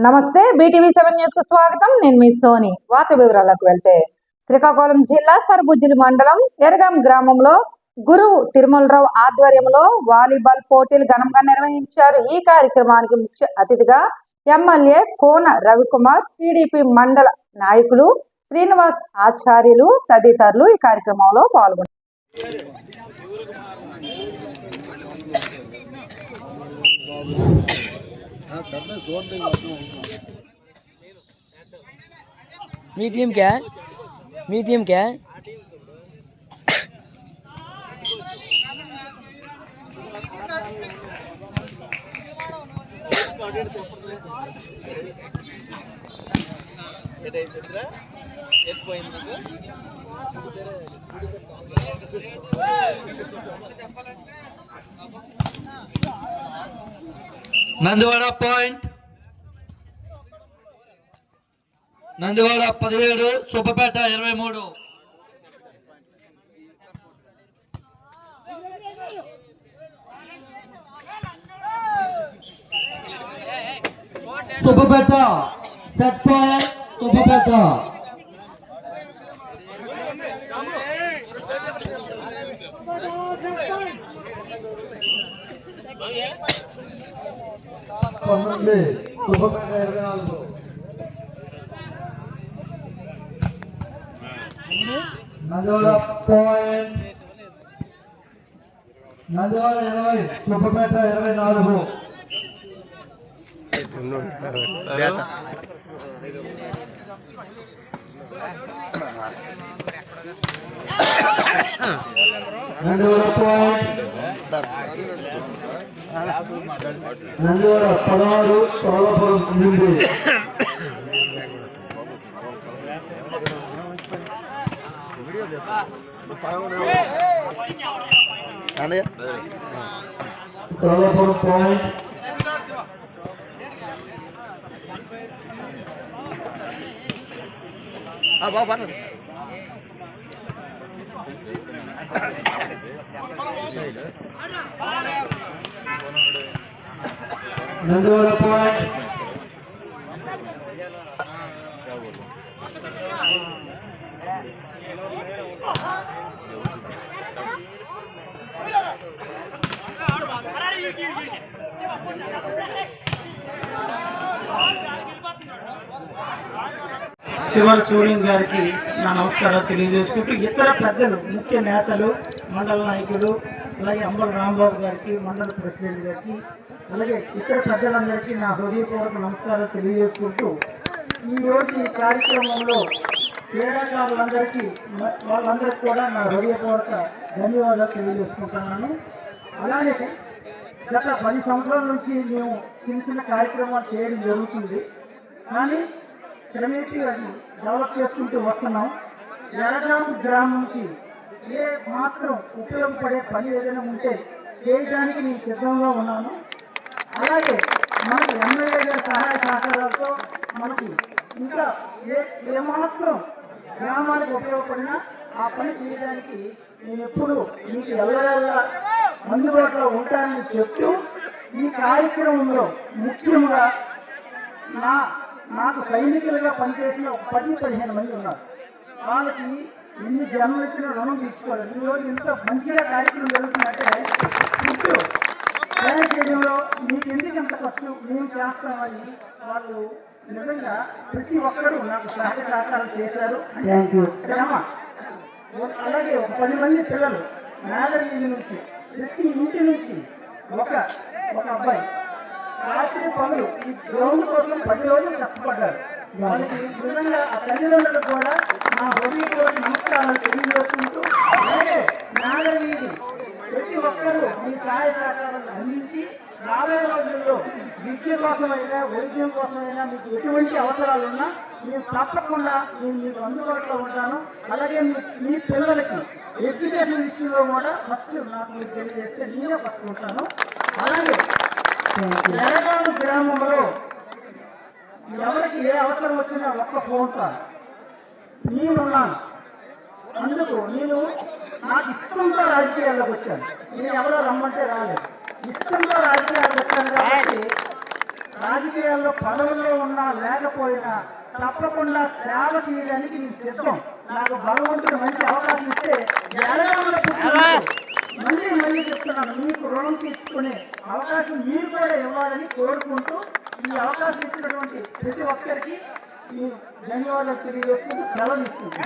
నమస్తే BTV7 news కు స్వాగతం. నేను మీ సోని. వార్త వివరాలకు వెళ్తే శ్రీకాకుళం జిల్లా సర్బుజ్జిలి మండలం ఎరగాం గ్రామంలో గురువు తిరుమలరావు ఆధ్వర్యంలో వాలీబాల్ పోటీలు ఘనంగా నిర్వహించారు. ఈ కార్యక్రమానికి ముఖ్య అతిథిగా ఎమ్మెల్యే కోన రవికుమార్, టీడీపీ మండల నాయకులు శ్రీనివాస్ ఆచార్యులు తదితరులు ఈ కార్యక్రమంలో పాల్గొన్నారు. మీ टीम क्या है? మీ टीम क्या है? Nandivada point, Nandivada 17, Subbapeta 23. Subbapeta set point, Subbapeta. Subbapeta 24. Nandivada point, Nandivada 20, Subbapeta 24. Nandivada point, Nandivada 16, Solapuram 8. Solapuram point, Nandivada point, శివర్ సూర్యం గారికి నా నమస్కారాలు తెలియజేసుకుంటూ ఇతర పెద్దలు, ముఖ్య నేతలు, మండల నాయకులు, అలాగే అంబల రాంబాబు గారికి, మండల ప్రెసిడెంట్ గారికి, అలాగే ఇతర పెద్దలందరికీ నా హృదయపూర్వక నమస్కారాలు తెలియజేసుకుంటూ ఈరోజు ఈ కార్యక్రమంలో క్రీడాకారులందరికీ వాళ్ళందరికీ కూడా నా హృదయపూర్వక ధన్యవాదాలు తెలియజేసుకుంటున్నాను. అలాగే గత 10 సంవత్సరాల నుంచి మేము చిన్న చిన్న కార్యక్రమాలు చేయడం జరుగుతుంది. కానీ క్రమేపీ అది డెవలప్ చేసుకుంటూ వస్తున్నాం. ఎరగాం గ్రామంకి ఏ మాత్రం ఉపయోగపడే పని ఏదైనా ఉంటే చేయడానికి నేను సిద్ధంగా ఉన్నాను. అలాగే మనకి ఎమ్మెల్యే గారి సహాయ సహకారాలతో మనకి ఇంకా ఏమాత్రం గ్రామానికి ఉపయోగపడినా ఆ పని చేయడానికి నేను ఎప్పుడు మీకు ఎల్లవేళలా అందుబాటులో ఉంటానని చెప్తూ ఈ కార్యక్రమంలో ముఖ్యంగా నాకు సైనికులుగా పనిచేసిన 10-15 మంది ఉన్నారు. వాళ్ళకి ఎన్ని జన్మలు ఇచ్చిన రుణం తీసుకోవాలి. ఈరోజు ఇంత మంచిగా కార్యక్రమం జరుగుతుందంటే ఇప్పుడు చేయడంలో మీకు ఎందుకు ఎంత ఖర్చు మేము చేస్తామని వాళ్ళు నిజంగా ప్రతి ఒక్కరూ నాకు సహాయ సహకారం చేశారు. శ్రమ. అలాగే 10 మంది పిల్లలు నాగరికల నుంచి, ప్రతి ఇంటి నుంచి ఒక అబ్బాయి రాత్రి పనులు ఈ గ్రౌండ్ కోసం 10 రోజులు కష్టపడ్డారు. వాళ్ళకి నిజంగా ఆ తల్లిదండ్రులకు కూడా నా హృదయపూర్వక నమస్కారాలు తెలియజేసుకుంటూ, అలాగే నాగరికలు ప్రతి ఒక్కరూ మీ సహాయ సహకారాలు అందించి రాబోయే రోజుల్లో విద్య కోసమైనా, వైద్యం కోసమైనా మీకు ఎటువంటి అవసరాలు ఉన్నా నేను తప్పకుండా నేను మీకు అందుబాటులో ఉంటాను. అలాగే మీ పిల్లలకి ఎడ్యుకేషన్ విషయంలో కూడా ఫస్ట్ నాకు మీరు తెలియజేస్తే నేనే ఫస్ట్ ఉంటాను. అలాగే ఎరగాం గ్రామంలో ఎవరికి ఏ అవసరం వచ్చినా ఒక్క ఫోన్ కాల్ నేనున్నాను. అందుకు నేను నాకు ఇష్టంతో రాజకీయాల్లోకి వచ్చాను. నేను ఎవరో రమ్మంటే రాలేదు, ఇష్టంతో రాజకీయాలకు వచ్చాను. కాబట్టి రాజకీయాల్లో పదవుల్లో ఉన్నా లేకపోయినా తప్పకుండా సేవ చేయడానికి నేను సిద్ధం. నాకు భగవంతుడు మంచి అవకాశం ఇస్తే జనగామలో మళ్ళీ మళ్ళీ చెప్తున్నాను, మీకు రుణం తీసుకునే అవకాశం మీరు కూడా ఇవ్వాలని కోరుకుంటూ ఈ అవకాశం ఇచ్చినటువంటి ప్రతి ఒక్కరికి ఈ ధన్యవాదాలు తెలియజేస్తూ సెలవు ఇస్తుంది.